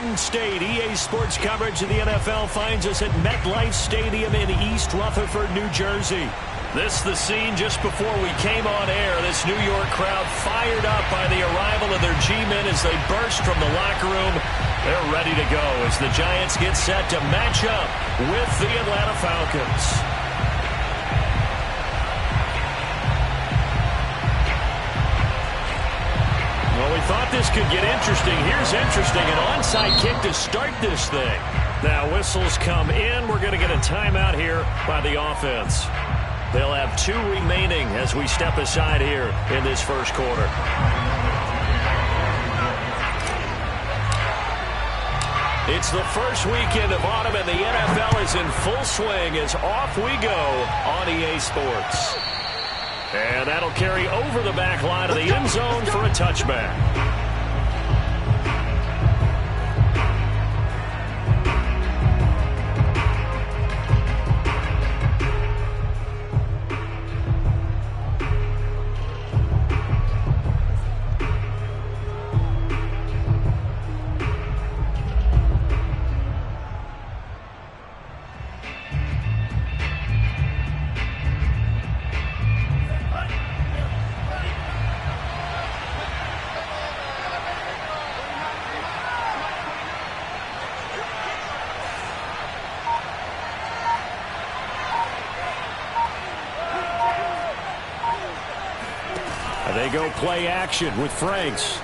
Garden State. EA Sports coverage of the NFL finds us at MetLife Stadium in East Rutherford, New Jersey. This the scene just before we came on air. This New York crowd fired up by the arrival of their G-men as they burst from the locker room. They're ready to go as the Giants get set to match up with the Atlanta Falcons. Well, we thought this could get interesting. Here's interesting. An onside kick to start this thing. Now whistles come in. We're going to get a timeout here by the offense. They'll have 2 remaining as we step aside here in this first quarter. It's the first weekend of autumn, and the NFL is in full swing as off we go on EA Sports. And that'll carry over the back line of the end zone for a touchback. They go play action with Franks.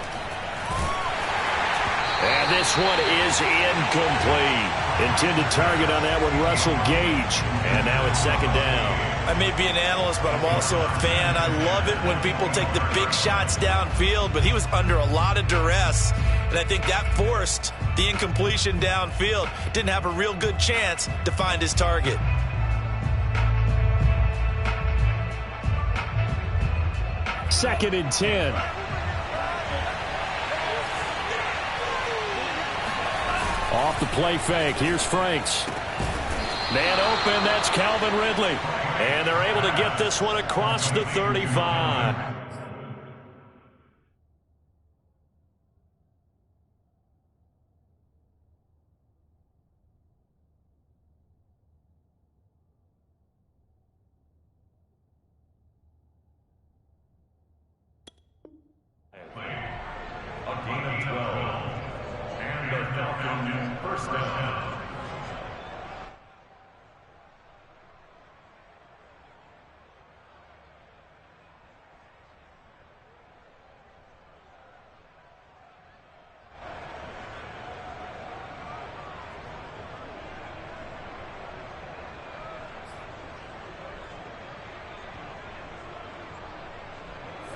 And this one is incomplete. Intended target on that one, Russell Gage. And now it's second down. I may be an analyst, but I'm also a fan. I love it when people take the big shots downfield, but he was under a lot of duress. And I think that forced the incompletion downfield. Didn't have a real good chance to find his target. Second and 10. Off the play fake. Here's Franks. Man open. That's Calvin Ridley. And they're able to get this one across the 35.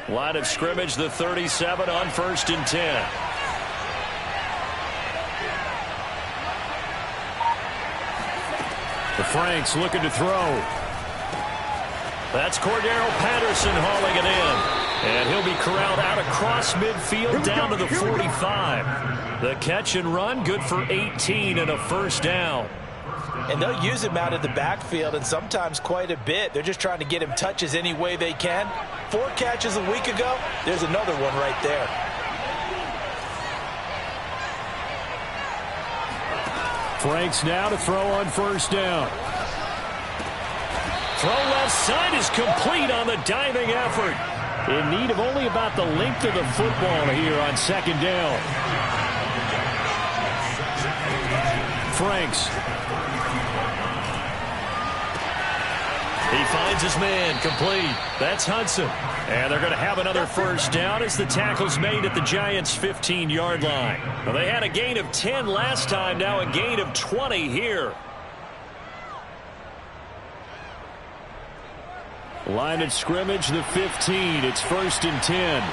Line of scrimmage, the 37 on 1st and 10. The Franks looking to throw. That's Cordero Patterson hauling it in. And he'll be corralled out across midfield down to the 45. The catch and run, good for 18 and a first down. And they'll use him out of the backfield, and sometimes quite a bit. They're just trying to get him touches any way they can. 4 catches a week ago. There's another one right there. Franks now to throw on first down. Throw left side is complete on the diving effort. In need of only about the length of the football here on second down. Franks. He finds his man, complete. That's Hudson. And they're going to have another first down as the tackle's made at the Giants' 15-yard line. Well, they had a gain of 10 last time, now a gain of 20 here. Line of scrimmage, the 15. It's 1st and 10.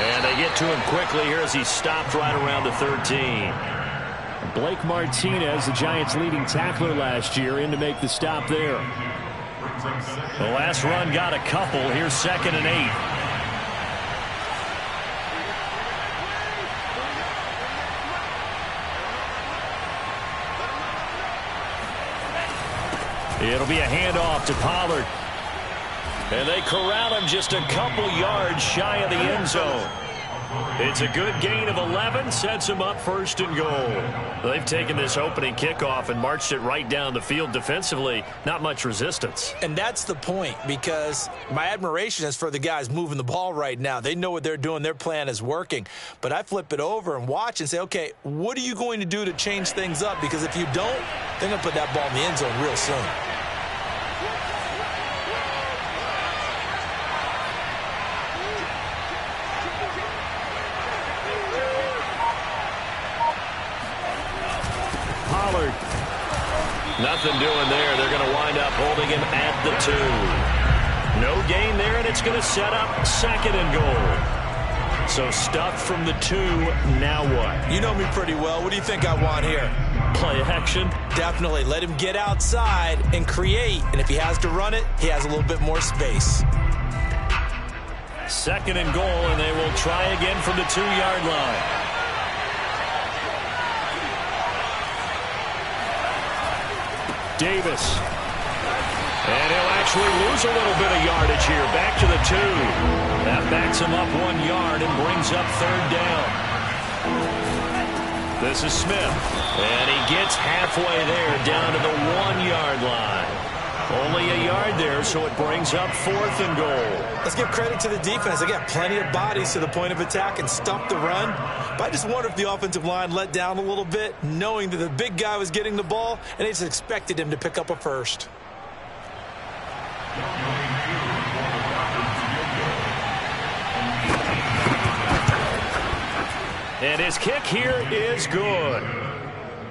And they get to him quickly here as he stopped right around the 13. Blake Martinez, the Giants' leading tackler last year, in to make the stop there. The last run got a couple. Here's 2nd and 8. It'll be a handoff to Pollard. And they corral him just a couple yards shy of the end zone. It's a good gain of 11, sets him up 1st and goal. They've taken this opening kickoff and marched it right down the field defensively. Not much resistance. And that's the point, because my admiration is for the guys moving the ball right now. They know what they're doing. Their plan is working. But I flip it over and watch and say, okay, what are you going to do to change things up? Because if you don't, they're going to put that ball in the end zone real soon. Nothing doing there. They're going to wind up holding him at the 2. No gain there, and it's going to set up 2nd and goal. So stuffed from the 2. Now what? You know me pretty well. What do you think I want here? Play action? Definitely. Let him get outside and create. And if he has to run it, he has a little bit more space. 2nd and goal, and they will try again from the 2-yard line. Davis. And he'll actually lose a little bit of yardage here. Back to the 2. That backs him up 1 yard and brings up 3rd down. This is Smith. And he gets halfway there down to the 1-yard line. Only a yard there, so it brings up 4th and goal. Let's give credit to the defense. They got plenty of bodies to the point of attack and stumped the run. But I just wonder if the offensive line let down a little bit, knowing that the big guy was getting the ball, and they just expected him to pick up a first. And his kick here is good.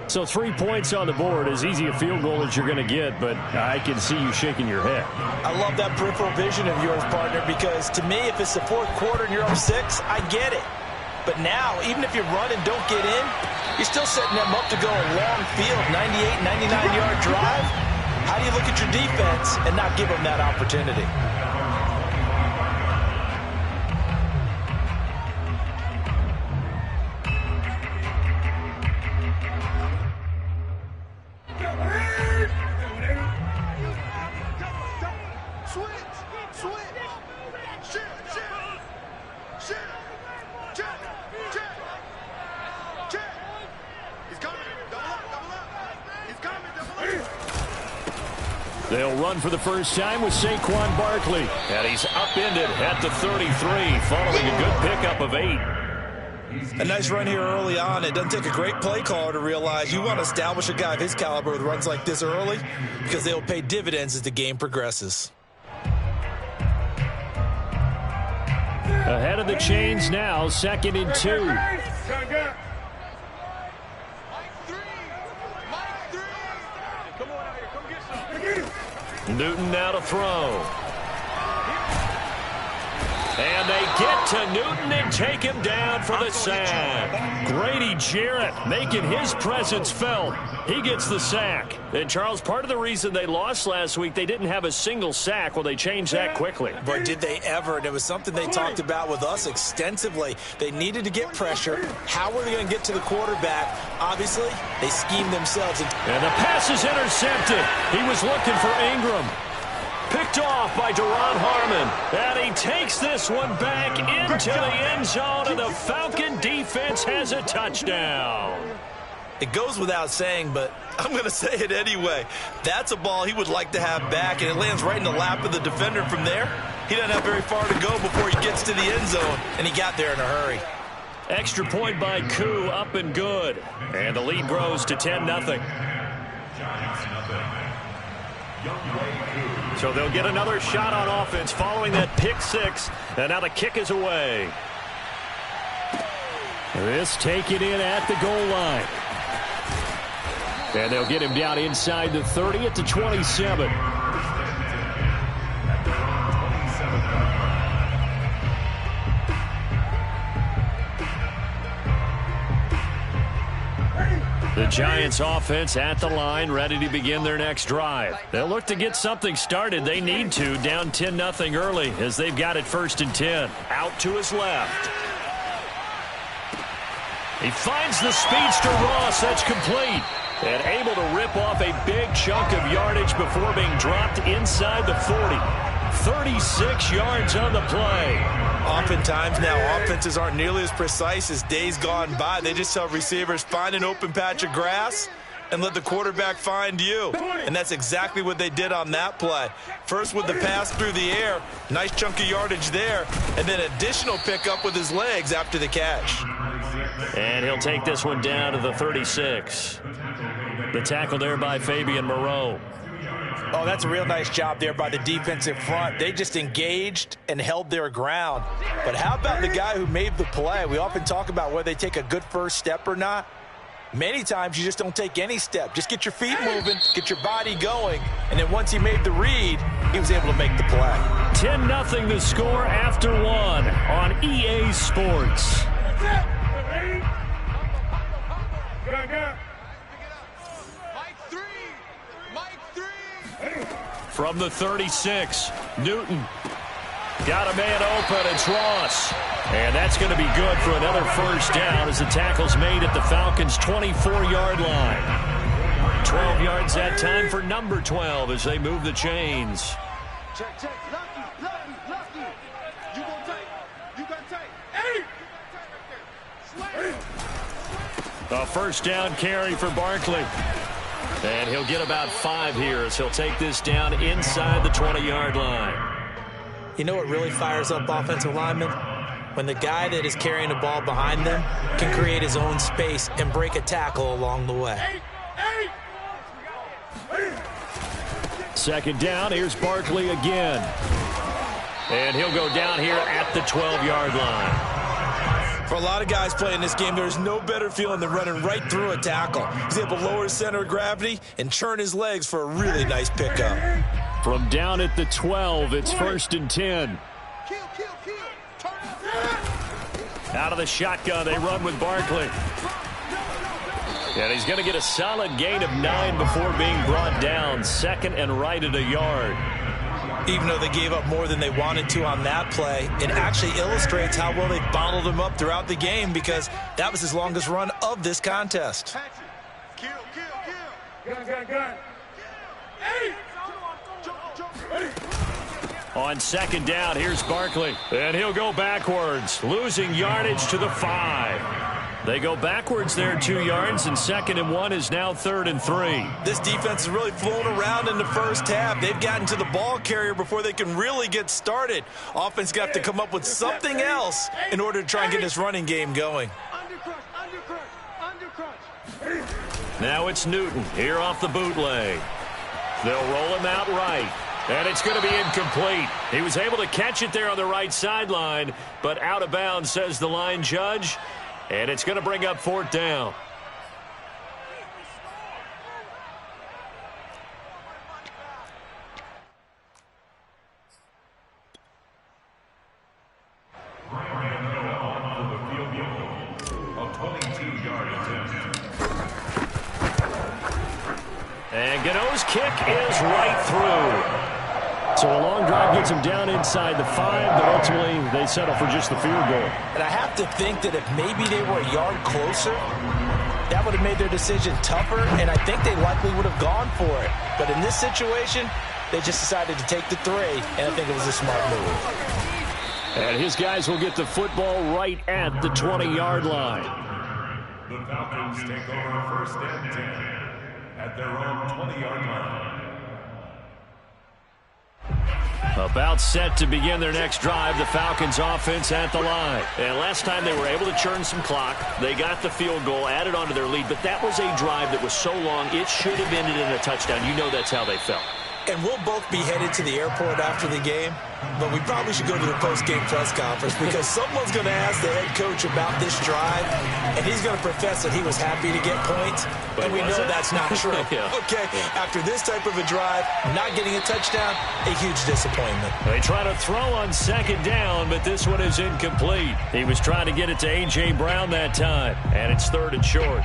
So 3 points on the board, as easy a field goal as you're going to get, but I can see you shaking your head. I love that peripheral vision of yours, partner, because to me, if it's the 4th quarter and you're up 6, I get it. But now, even if you run and don't get in, you're still setting them up to go a long field, 98, 99-yard drive. How do you look at your defense and not give them that opportunity? They'll run for the first time with Saquon Barkley. And he's upended at the 33, following a good pickup of 8. A nice run here early on. It doesn't take a great play caller to realize you want to establish a guy of his caliber with runs like this early, because they'll pay dividends as the game progresses. Ahead of the chains now, 2nd and 2. Newton now to throw. And they get to Newton and take him down for the sack. Grady Jarrett making his presence felt. He gets the sack. And, Charles, part of the reason they lost last week, they didn't have a single sack. Well, they changed that quickly. But did they ever? And it was something they talked about with us extensively. They needed to get pressure. How were they going to get to the quarterback? Obviously, they schemed themselves. And the pass is intercepted. He was looking for Ingram. Picked off by Deron Harmon. And he takes this one back into the end zone, and the Falcon defense has a touchdown. It goes without saying, but I'm going to say it anyway. That's a ball he would like to have back, and it lands right in the lap of the defender from there. He doesn't have very far to go before he gets to the end zone, and he got there in a hurry. Extra point by Koo, up and good. And the lead grows to 10-0. So they'll get another shot on offense following that pick 6. And now the kick is away. This taken in at the goal line. And they'll get him down inside the 30 at the 27. The Giants offense at the line, ready to begin their next drive. They'll look to get something started. They need to, down 10-0 early, as they've got it 1st and 10. Out to his left. He finds the speedster Ross. That's complete. And able to rip off a big chunk of yardage before being dropped inside the 40. 36 yards on the play. Oftentimes now, offenses aren't nearly as precise as days gone by. They just tell receivers, find an open patch of grass and let the quarterback find you. And that's exactly what they did on that play. First with the pass through the air, nice chunk of yardage there, and then additional pickup with his legs after the catch. And he'll take this one down to the 36. The tackle there by Fabian Moreau. Oh, that's a real nice job there by the defensive front. They just engaged and held their ground. But how about the guy who made the play? We often talk about whether they take a good first step or not. Many times you just don't take any step. Just get your feet moving, get your body going, and then once he made the read, he was able to make the play. 10-0 the score after one on EA Sports. From the 36, Newton got a man open. It's Ross. And that's going to be good for another first down as the tackle's made at the Falcons' 24-yard line. 12 yards that time for number 12 as they move the chains. Check. Lucky. You gonna take. You gonna take. Hey! A first down carry for Barkley. And he'll get about 5 here as he'll take this down inside the 20-yard line. You know what really fires up offensive linemen? When the guy that is carrying the ball behind them can create his own space and break a tackle along the way. Second down, here's Barkley again. And he'll go down here at the 12-yard line. For a lot of guys playing this game, there's no better feeling than running right through a tackle. He's able to lower his center of gravity and churn his legs for a really nice pickup. From down at the 12, it's 1st and 10. Out of the shotgun, they run with Barkley. And he's going to get a solid gain of 9 before being brought down. 2nd and right at a yard. Even though they gave up more than they wanted to on that play, it actually illustrates how well they bottled him up throughout the game because that was his longest run of this contest. Kill. Gun. Hey! On 2nd down, here's Barkley. And he'll go backwards, losing yardage to the 5. They go backwards there 2 yards, and 2nd and 1 is now 3rd and 3. This defense has really flown around in the first half. They've gotten to the ball carrier before they can really get started. Offense got to come up with something else in order to try and get this running game going. Undercrush. Now it's Newton here off the bootleg. They'll roll him out right. And it's going to be incomplete. He was able to catch it there on the right sideline, but out of bounds, says the line judge. And it's going to bring up 4th down. And Gano's kick is right through. So a long drive gets him down inside the 5, but ultimately they settle for just the field goal. And I have to think that if maybe they were a yard closer, that would have made their decision tougher, and I think they likely would have gone for it. But in this situation, they just decided to take the 3, and I think it was a smart move. And his guys will get the football right at the 20-yard line. The Falcons take over 1st and 10 at their own 20-yard line. About set to begin their next drive, the Falcons offense at the line. And last time they were able to churn some clock. They got the field goal, added onto their lead, but that was a drive that was so long, it should have ended in a touchdown. You know that's how they felt. And we'll both be headed to the airport after the game, but we probably should go to the post-game press conference because someone's going to ask the head coach about this drive, and he's going to profess that he was happy to get points, and we know that's not true. Okay, after this type of a drive, not getting a touchdown, a huge disappointment. They try to throw on 2nd down, but this one is incomplete. He was trying to get it to A.J. Brown that time, and it's 3rd and short.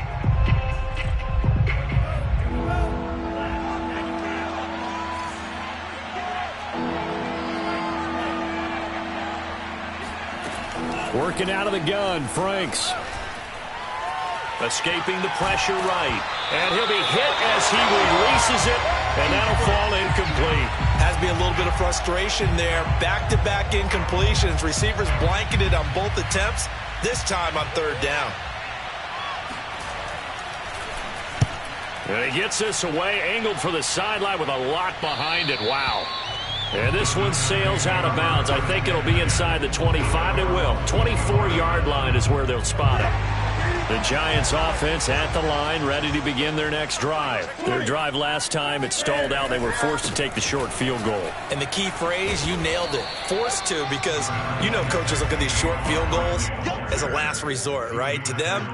Working out of the gun, Franks. Escaping the pressure right. And he'll be hit as he releases it And that'll fall incomplete. Has to be a little bit of frustration there. Back-to-back incompletions. Receivers blanketed on both attempts, this time on third down. And he gets this away, angled for the sideline with a lot behind it. Wow. And this one sails out of bounds. I think it'll be inside the 25. It will. 24-yard line is where they'll spot it. The Giants offense at the line, ready to begin their next drive. Their drive last time, it stalled out. They were forced to take the short field goal. And the key phrase, you nailed it. Forced to, because you know coaches look at these short field goals as a last resort, right? To them,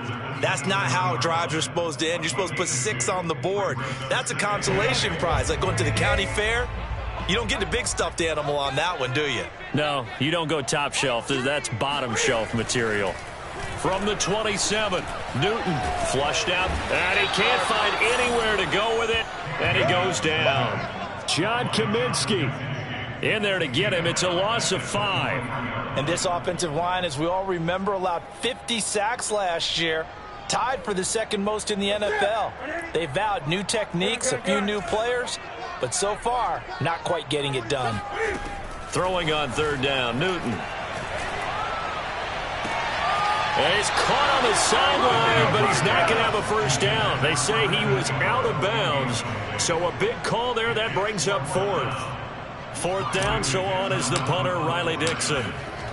that's not how drives are supposed to end. You're supposed to put 6 on the board. That's a consolation prize, like going to the county fair. You don't get the big stuffed animal on that one, do you? No, you don't go top shelf. That's bottom shelf material. From the 27, Newton flushed out, and he can't find anywhere to go with it, and he goes down. John Kaminsky in there to get him. It's a loss of 5. And this offensive line, as we all remember, allowed 50 sacks last year, tied for the second most in the NFL. They vowed new techniques, a few new players, but so far, not quite getting it done. Throwing on third down, Newton. And he's caught on the sideline, but he's not going to have a first down. They say he was out of bounds, so a big call there. That brings up 4th. 4th down, so on is the punter, Riley Dixon.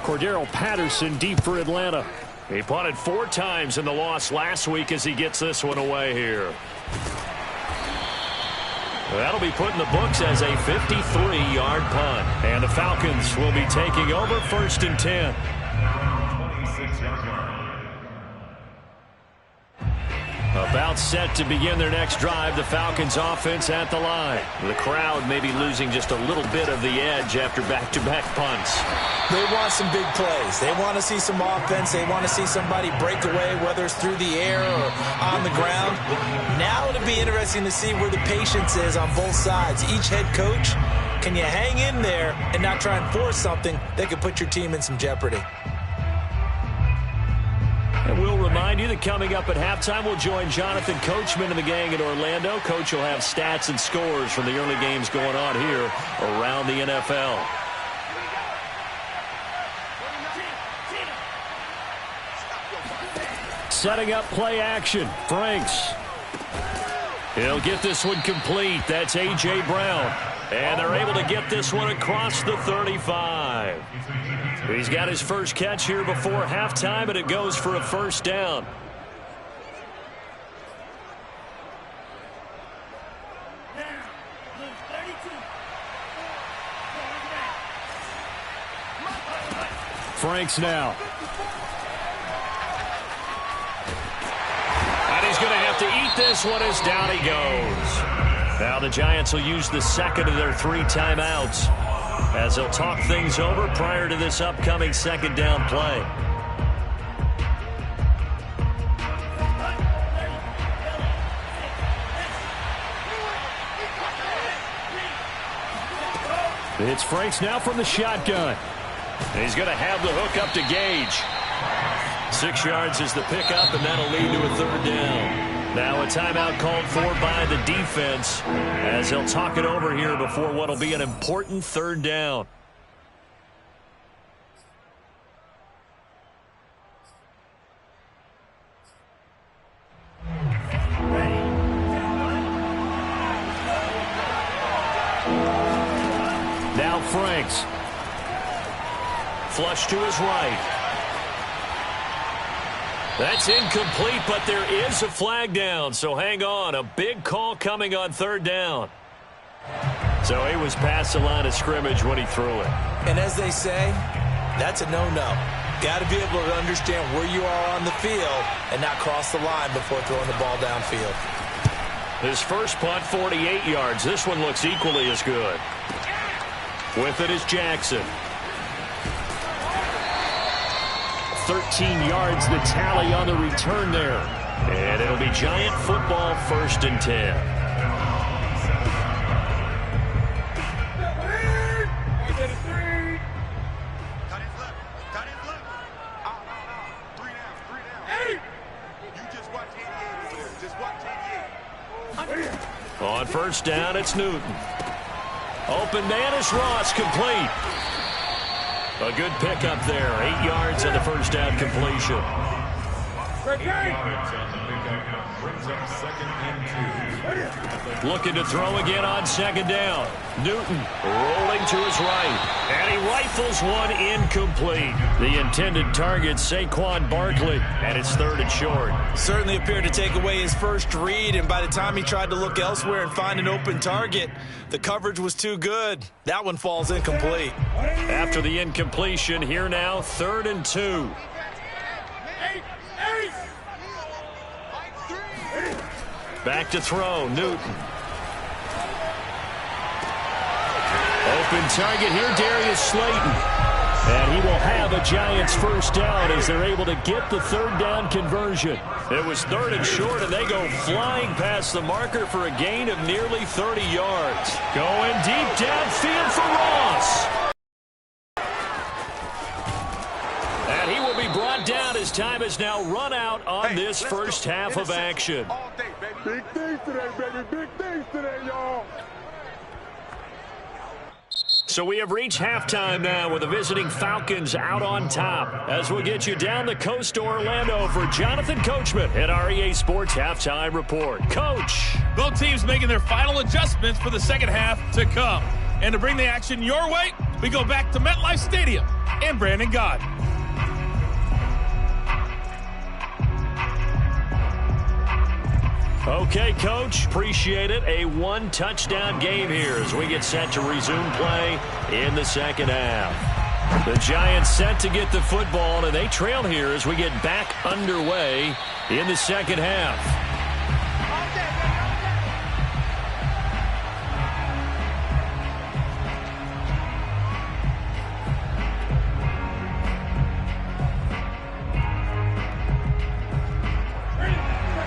Cordero Patterson deep for Atlanta. He punted 4 times in the loss last week as he gets this one away here. That'll be put in the books as a 53-yard punt. And the Falcons will be taking over 1st and 10. 26-yard line. About set to begin their next drive, the Falcons offense at the line. The crowd may be losing just a little bit of the edge after back-to-back punts. They want some big plays. They want to see some offense. They want to see somebody break away, whether it's through the air or on the ground. Now it'll be interesting to see where the patience is on both sides. Each head coach, can you hang in there and not try and force something that could put your team in some jeopardy? And we'll remind you that coming up at halftime, we'll join Jonathan Coachman and the gang in Orlando. Coach will have stats and scores from the early games going on here around the NFL. Setting up play action. Franks. He'll get this one complete. That's A.J. Brown. And they're able to get this one across the 35. He's got his first catch here before halftime, and it goes for a first down. Franks now. And he's going to have to eat this one as down he goes. Now the Giants will use the second of their 3 timeouts as they'll talk things over prior to this upcoming second down play. It's Franks now from the shotgun. And he's going to have the hook up to Gage. 6 yards is the pickup, and that'll lead to a third down. Now a timeout called for by the defense as they'll talk it over here before what will be an important third down. Now Franks. Flush to his right. That's incomplete, but there is a flag down, so hang on. A big call coming on third down. So he was past the line of scrimmage when he threw it. And as they say, that's a no-no. Got to be able to understand where you are on the field and not cross the line before throwing the ball downfield. His first punt, 48 yards. This one looks equally as good. With it is Jackson. 13 yards the tally on the return there. And it'll be Giant football, 1st and 10. On first down, it's Newton. Open man is Ross, complete. A good pickup there. 8 yards on the first down completion. 8 yards on the pickup brings up 2nd and 2. Looking to throw again on second down. Newton rolling to his right. And he rifles one incomplete. The intended target, Saquon Barkley. And it's 3rd and short. Certainly appeared to take away his first read, and by the time he tried to look elsewhere and find an open target, the coverage was too good. That one falls incomplete. After the incompletion, here now, 3rd and 2. Back to throw, Newton. Open target here, Darius Slayton. And he will have a Giants first down as they're able to get the 3rd down conversion. It was 3rd and short, and they go flying past the marker for a gain of nearly 30 yards. Going deep downfield for Ross. And he will be brought down as time has now run out on this first half of action. All day, baby. Big things today, baby. Big things today, y'all. So we have reached halftime now with the visiting Falcons out on top. As we'll get you down the coast to Orlando for Jonathan Coachman at our EA Sports Halftime Report. Coach. Both teams making their final adjustments for the second half to come. And to bring the action your way, we go back to MetLife Stadium and Brandon Gott. Okay, Coach, appreciate it. A 1-touchdown game here as we get set to resume play in the second half. The Giants set to get the football, and they trail here as we get back underway in the second half.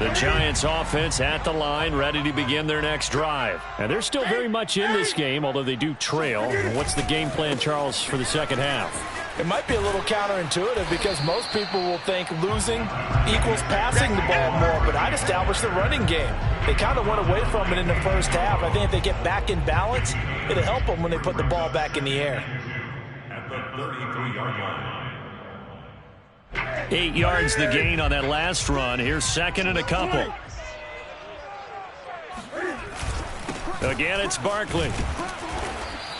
The Giants offense at the line, ready to begin their next drive. And they're still very much in this game, although they do trail. What's the game plan, Charles, for the second half? It might be a little counterintuitive because most people will think losing equals passing the ball more, but I'd establish the running game. They kind of went away from it in the first half. I think if they get back in balance, it'll help them when they put the ball back in the air. At the 33-yard line. 8 yards the gain on that last run. Here's 2nd and a couple. Again, it's Barkley.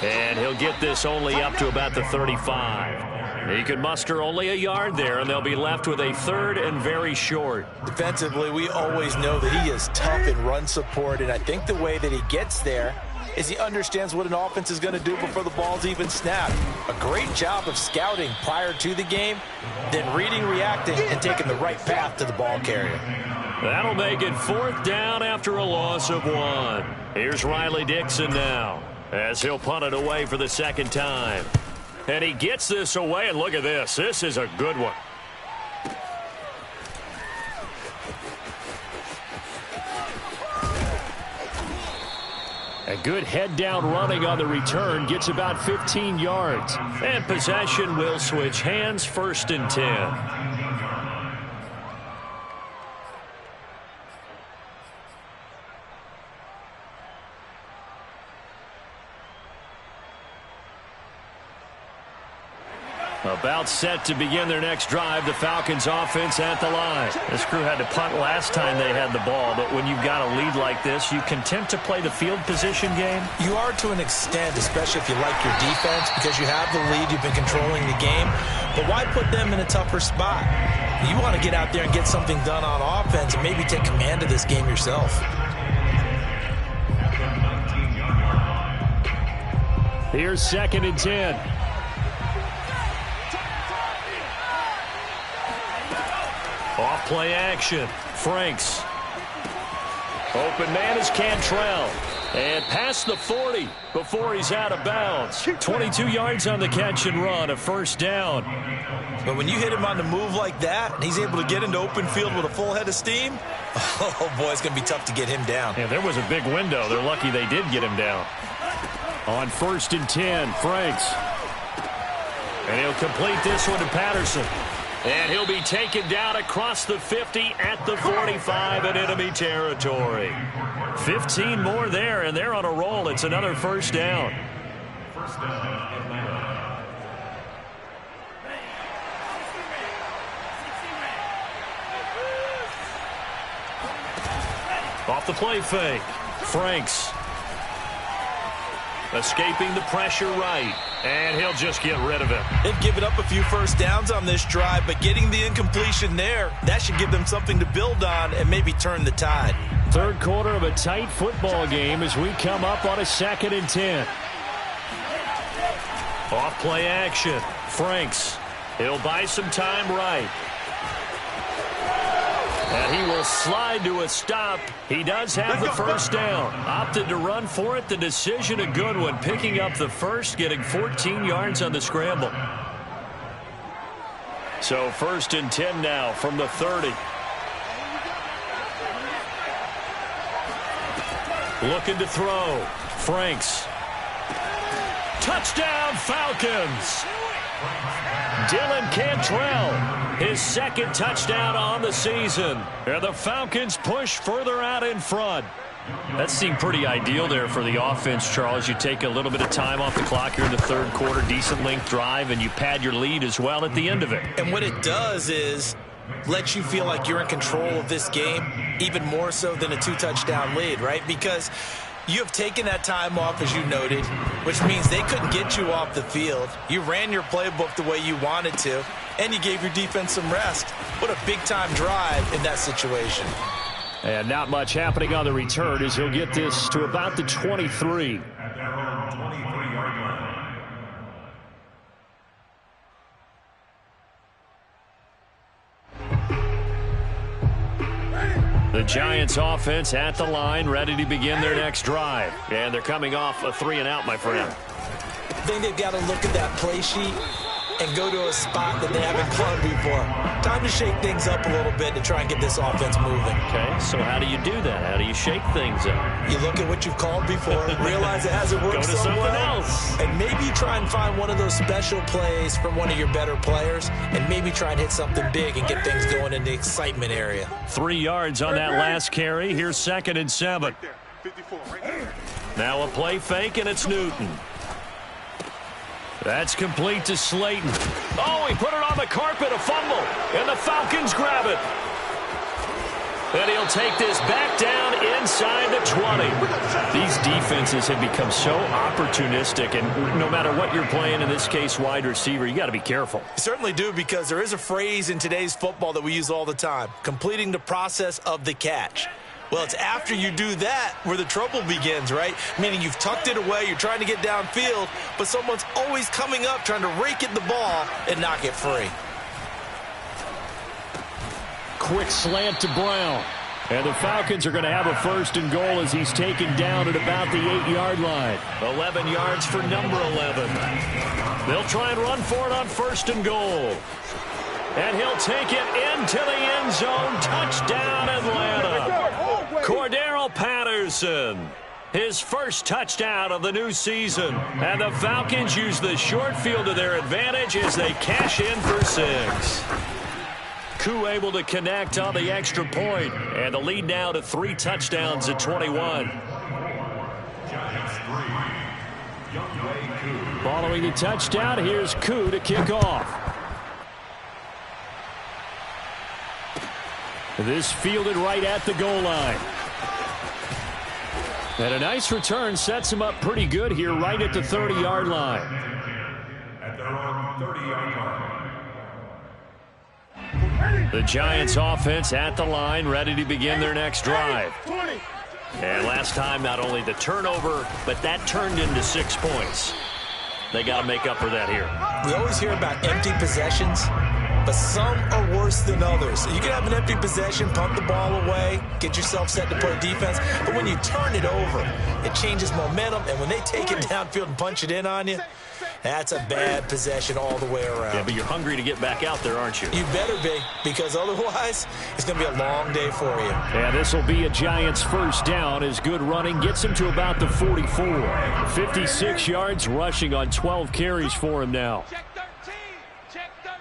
And he'll get this only up to about the 35. He can muster only a yard there, and they'll be left with a 3rd and very short. Defensively, we always know that he is tough in run support, and I think the way that he gets there is he understands what an offense is going to do before the ball's even snapped. A great job of scouting prior to the game, then reading, reacting, and taking the right path to the ball carrier. That'll make it 4th down after a loss of 1. Here's Riley Dixon now as he'll punt it away for the 2nd time. And he gets this away, and look at this. This is a good one. A good head-down running on the return, gets about 15 yards. And possession will switch hands, 1st and 10. About set to begin their next drive, the Falcons offense at the line. This crew had to punt last time they had the ball, but when you've got a lead like this, you content to play the field position game? You are to an extent, especially if you like your defense, because you have the lead, you've been controlling the game. But why put them in a tougher spot? You want to get out there and get something done on offense and maybe take command of this game yourself. Here's 2nd and 10. Off play action. Franks. Open man is Cantrell. And past the 40 before he's out of bounds. 22 yards on the catch and run, a 1st down. But when you hit him on the move like that, and he's able to get into open field with a full head of steam, oh boy, it's going to be tough to get him down. Yeah, there was a big window. They're lucky they did get him down. On 1st and 10, Franks. And he'll complete this one to Patterson. And he'll be taken down across the 50 at the 45 in enemy territory. 15 more there, and they're on a roll. It's another first down. First down, Atlanta. Off the play fake. Franks. Escaping the pressure right. And he'll just get rid of it. They've given up a few first downs on this drive, but getting the incompletion there, that should give them something to build on and maybe turn the tide. Third quarter of a tight football game as we come up on a 2nd and 10. Off play action. Franks. He'll buy some time right. And he will slide to a stop. He does have the first down. Opted to run for it. The decision a good one. Picking up the first, getting 14 yards on the scramble. So 1st and 10 now from the 30. Looking to throw. Franks. Touchdown Falcons. Dylan Cantrell, his 2nd touchdown on the season. And the Falcons push further out in front. That seemed pretty ideal there for the offense, Charles. You take a little bit of time off the clock here in the 3rd quarter, decent length drive, and you pad your lead as well at the end of it. And what it does is let you feel like you're in control of this game, even more so than a 2-touchdown lead, right? Because you have taken that time off, as you noted, which means they couldn't get you off the field. You ran your playbook the way you wanted to, and you gave your defense some rest. What a big-time drive in that situation. And not much happening on the return as he'll get this to about the 23. At their own 23-yard line. The Giants offense at the line, ready to begin their next drive. And they're coming off a 3-and-out, my friend. I think they've got to look at that play sheet and go to a spot that they haven't gone before. Time to shake things up a little bit to try and get this offense moving. Okay, so how do you do that? How do you shake things up? You look at what you've called before, realize it hasn't worked Go to so something well, else. and maybe you try and find one of those special plays from one of your better players, and maybe try and hit something big and get things going in the excitement area. 3 yards on that last carry. Here's 2nd and 7. 54, right there. Now a play fake, and it's Newton. That's complete to Slayton. Oh, he put it on the carpet, a fumble, and the Falcons grab it. And he'll take this back down inside the 20. These defenses have become so opportunistic, and no matter what you're playing, in this case wide receiver, you got to be careful. You certainly do, because there is a phrase in today's football that we use all the time, completing the process of the catch. Well, it's after you do that where the trouble begins, right? Meaning you've tucked it away, you're trying to get downfield, but someone's always coming up trying to rake at the ball and knock it free. Quick slant to Brown. And the Falcons are going to have a 1st and goal as he's taken down at about the 8-yard line. 11 yards for number 11. They'll try and run for it on 1st and goal. And he'll take it into the end zone. Touchdown, Atlanta. Cordero Patterson, his first touchdown of the new season. And the Falcons use the short field to their advantage as they cash in for 6. Koo able to connect on the extra point. And the lead now to 3 touchdowns at 21. Giants 3. Youngway Koo. Following the touchdown, here's Koo to kick off. This fielded right at the goal line. And a nice return sets him up pretty good here right at the 30-yard line. At their own 30-yard line. The Giants offense at the line, ready to begin their next drive. And last time, not only the turnover, but that turned into 6 points. They got to make up for that here. We always hear about empty possessions, but some are worse than others. You can have an empty possession, pump the ball away, get yourself set to play defense, but when you turn it over, it changes momentum, and when they take it downfield and punch it in on you, that's a bad possession all the way around. Yeah, but you're hungry to get back out there, aren't you? You better be, because otherwise, it's going to be a long day for you. Yeah, this will be a Giants 1st down as good running gets him to about the 44. 56 yards rushing on 12 carries for him now. Check 13. Check 13.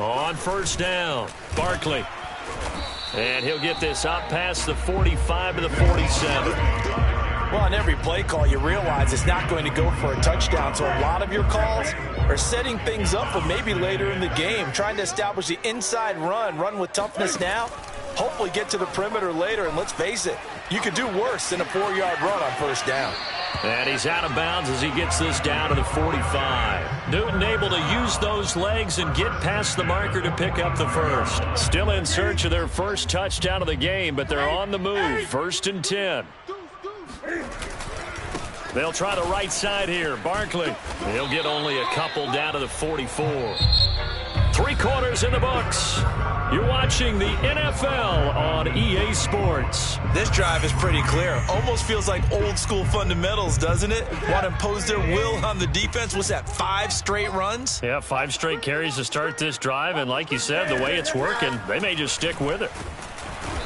On first down, Barkley. And he'll get this up past the 45 to the 47. Well, on every play call, you realize it's not going to go for a touchdown. So a lot of your calls are setting things up for maybe later in the game, trying to establish the inside run with toughness now, hopefully get to the perimeter later. And let's face it, you could do worse than a 4-yard run on first down. And he's out of bounds as he gets this down to the 45. Newton able to use those legs and get past the marker to pick up the first. Still in search of their first touchdown of the game, but they're on the move. 1st and 10. They'll try the right side here. Barkley. He'll get only a couple down to the 44. 3 quarters in the books. You're watching the NFL on EA Sports. This drive is pretty clear. Almost feels like old school fundamentals, doesn't it? Want to impose their will on the defense. What's that, 5 straight runs? Yeah, 5 straight carries to start this drive. And like you said, the way it's working, they may just stick with it.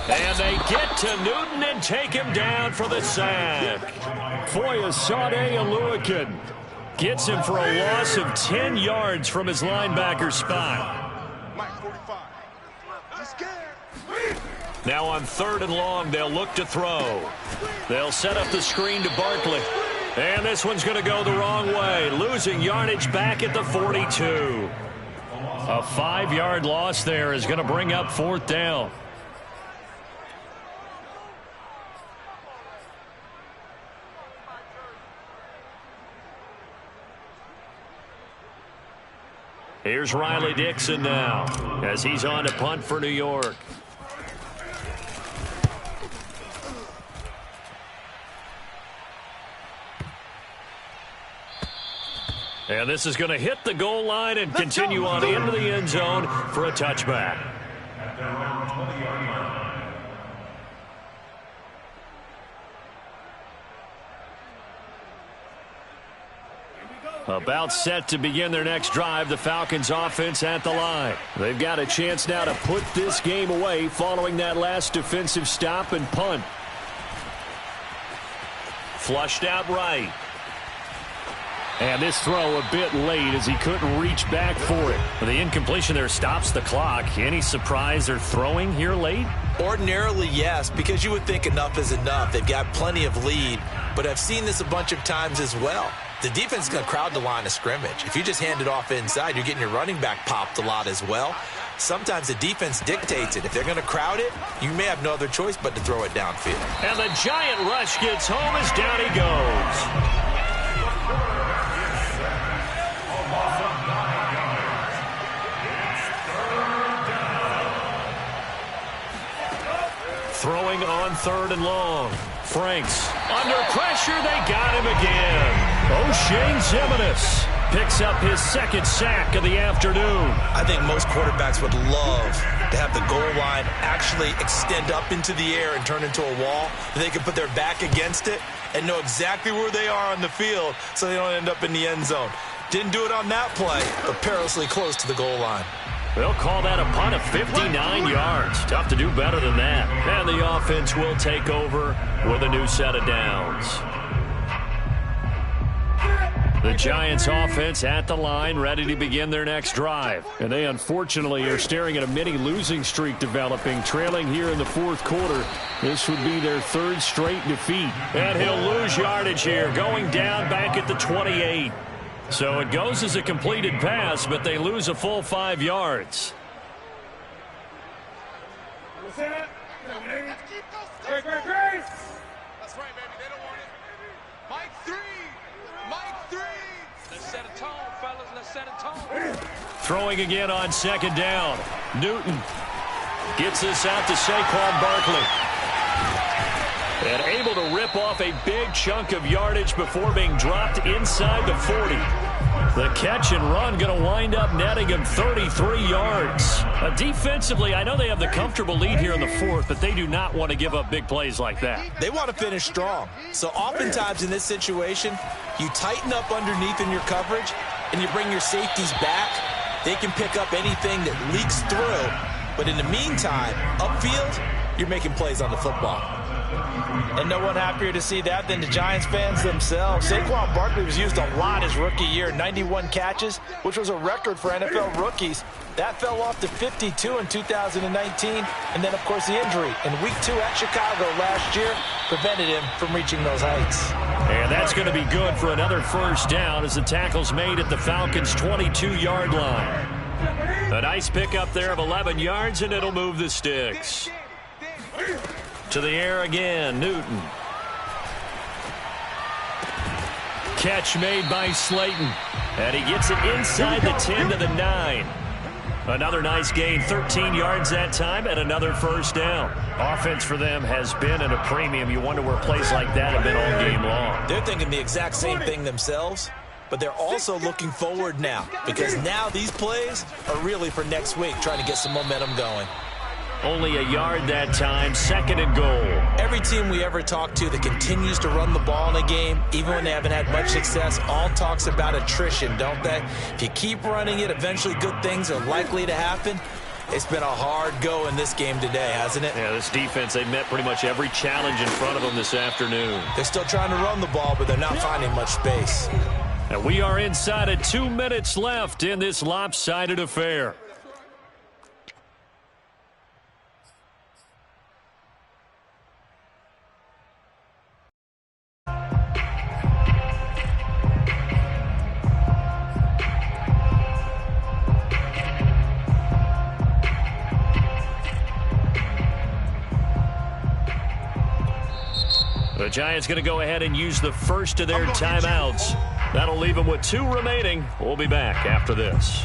And they get to Newton and take him down for the sack. Foyesade Oluwakin gets him for a loss of 10 yards from his linebacker spot. Now on 3rd and long, they'll look to throw. They'll set up the screen to Barkley. And this one's going to go the wrong way, losing yardage back at the 42. A 5-yard loss there is going to bring up 4th down. Here's Riley Dixon now as he's on to punt for New York. And this is going to hit the goal line and continue on into the end zone for a touchback. About set to begin their next drive, the Falcons offense at the line. They've got a chance now to put this game away following that last defensive stop and punt. Flushed out right. And this throw a bit late as he couldn't reach back for it. The incompletion there stops the clock. Any surprise they're throwing here late? Ordinarily, yes, because you would think enough is enough. They've got plenty of lead, but I've seen this a bunch of times as well. The defense is going to crowd the line of scrimmage. If you just hand it off inside, you're getting your running back popped a lot as well. Sometimes the defense dictates it. If they're going to crowd it, you may have no other choice but to throw it downfield. And the giant rush gets home as down he goes. Throwing on 3rd and long. Franks under pressure. They got him again. O'Shane Ximines picks up his 2nd sack of the afternoon. I think most quarterbacks would love to have the goal line actually extend up into the air and turn into a wall. And they can put their back against it and know exactly where they are on the field so they don't end up in the end zone. Didn't do it on that play, but perilously close to the goal line. They'll call that a punt of 59 yards. Tough to do better than that. And the offense will take over with a new set of downs. The Giants offense at the line, ready to begin their next drive. And they unfortunately are staring at a mini losing streak developing, trailing here in the 4th quarter. This would be their 3rd straight defeat. And he'll lose yardage here, going down back at the 28. So it goes as a completed pass, but they lose a full 5 yards. That's right, baby. They don't want it. Mike 3. Mike 3. Let's set a tone, fellas. Let's set a tone. Throwing again on 2nd down. Newton gets this out to Saquon Barkley. And able to rip off a big chunk of yardage before being dropped inside the 40. The catch and run going to wind up netting him 33 yards. Defensively, I know they have the comfortable lead here in the 4th, but they do not want to give up big plays like that. They want to finish strong. So oftentimes in this situation, you tighten up underneath in your coverage and you bring your safeties back. They can pick up anything that leaks through. But in the meantime, upfield, you're making plays on the football. And no one happier to see that than the Giants fans themselves. Saquon Barkley was used a lot his rookie year, 91 catches, which was a record for NFL rookies. That fell off to 52 in 2019. And then, of course, the injury in Week 2 at Chicago last year prevented him from reaching those heights. And that's going to be good for another first down as the tackle's made at the Falcons' 22-yard line. A nice pickup there of 11 yards, and it'll move the sticks. To the air again, Newton. Catch made by Slayton. And he gets it inside the 10 to the 9. Another nice gain, 13 yards that time, and another first down. Offense for them has been at a premium. You wonder where plays like that have been all game long. They're thinking the exact same thing themselves, but they're also looking forward now, because now these plays are really for next week, trying to get some momentum going. Only a yard that time, 2nd and goal. Every team we ever talk to that continues to run the ball in a game, even when they haven't had much success, all talks about attrition, don't they? If you keep running it, eventually good things are likely to happen. It's been a hard go in this game today, hasn't it? Yeah, this defense, they met pretty much every challenge in front of them this afternoon. They're still trying to run the ball, but they're not finding much space. And we are inside of 2 minutes left in this lopsided affair. The Giants going to go ahead and use the first of their timeouts. That'll leave them with 2 remaining. We'll be back after this.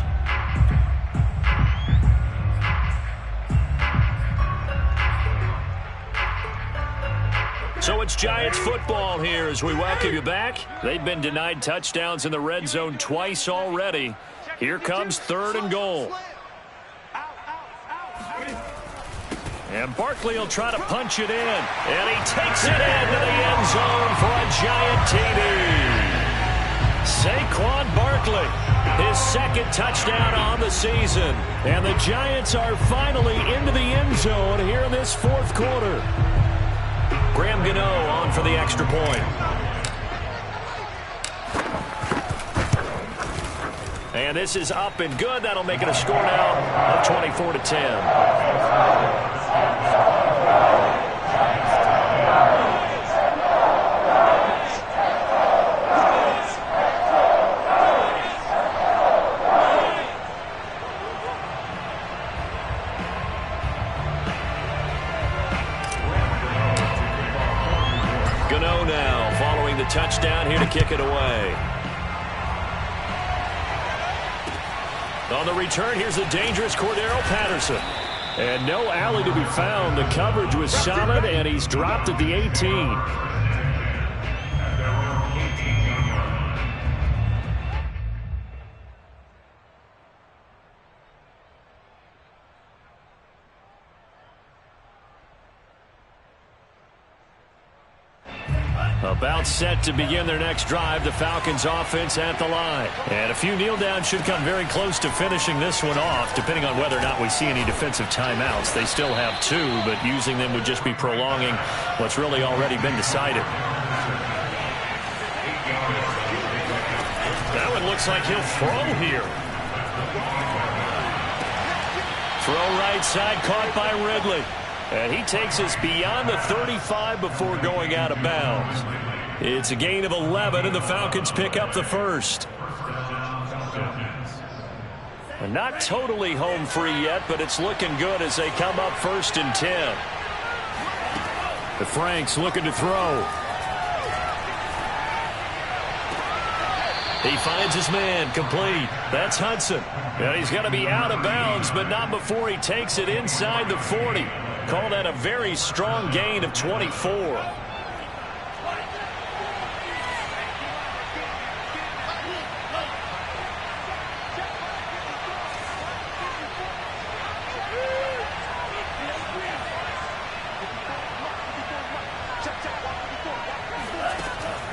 So it's Giants football here as we welcome you back. They've been denied touchdowns in the red zone twice already. Here comes 3rd and goal. And Barkley will try to punch it in. And he takes it into the end zone for a Giant TD. Saquon Barkley, his 2nd touchdown on the season. And the Giants are finally into the end zone here in this 4th quarter. Graham Gano on for the extra point. And this is up and good. That'll make it a score now of 24-10. Gano now following the touchdown here to kick it away. On the return, here's the dangerous Cordero Patterson. And no alley to be found. The coverage was solid, and he's dropped at the 18. About set to begin their next drive. The Falcons offense at the line. And a few kneel downs should come very close to finishing this one off, depending on whether or not we see any defensive timeouts. They still have 2, but using them would just be prolonging what's really already been decided. That one looks like he'll throw here. Throw right side, caught by Ridley. And he takes us beyond the 35 before going out of bounds. It's a gain of 11, and the Falcons pick up the first. And not totally home free yet, but it's looking good as they come up 1st and 10. The Franks looking to throw. He finds his man, complete. That's Hudson. And he's going to be out of bounds, but not before he takes it inside the 40. Call that a very strong gain of 24.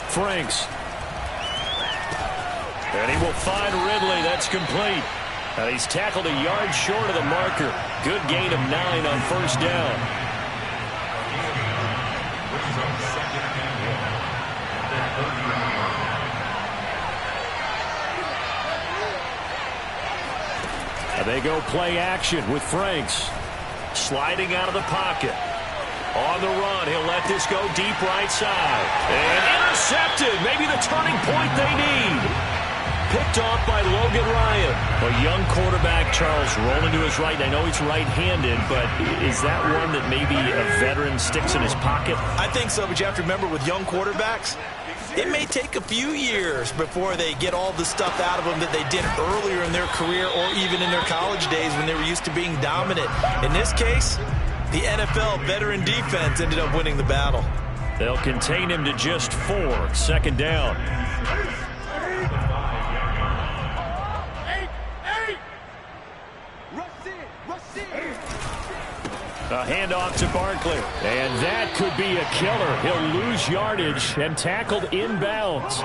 Franks. And he will find Ridley. That's complete. And he's tackled a yard short of the marker. Good gain of 9 on 1st down. They go play action with Franks. Sliding out of the pocket. On the run, he'll let this go deep right side. And intercepted. Maybe the turning point they need. Picked off by Logan Ryan. A young quarterback, Charles, rolling to his right. I know he's right-handed, but is that one that maybe a veteran sticks in his pocket? I think so, but you have to remember with young quarterbacks, it may take a few years before they get all the stuff out of them that they did earlier in their career or even in their college days when they were used to being dominant. In this case, the NFL veteran defense ended up winning the battle. They'll contain him to just 4. Second down. A handoff to Barkley. And that could be a killer. He'll lose yardage and tackled inbounds.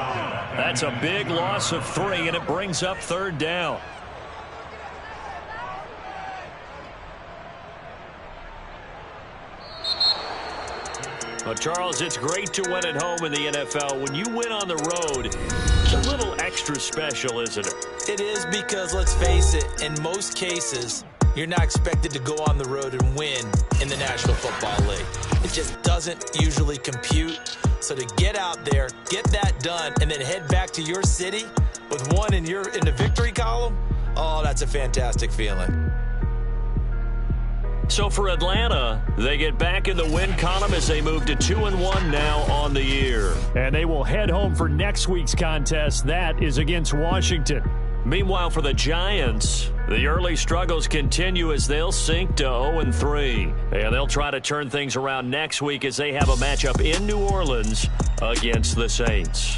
That's a big loss of 3, and it brings up third down. Well, Charles, it's great to win at home in the NFL. When you win on the road, it's a little extra special, isn't it? It is because, let's face it, in most cases, you're not expected to go on the road and win in the National Football League. It just doesn't usually compute. So to get out there, get that done, and then head back to your city with one in the victory column, oh, that's a fantastic feeling. So for Atlanta, they get back in the win column as they move to 2-1 now on the year. And they will head home for next week's contest. That is against Washington. Meanwhile, for the Giants, the early struggles continue as they'll sink to 0-3. And they'll try to turn things around next week as they have a matchup in New Orleans against the Saints.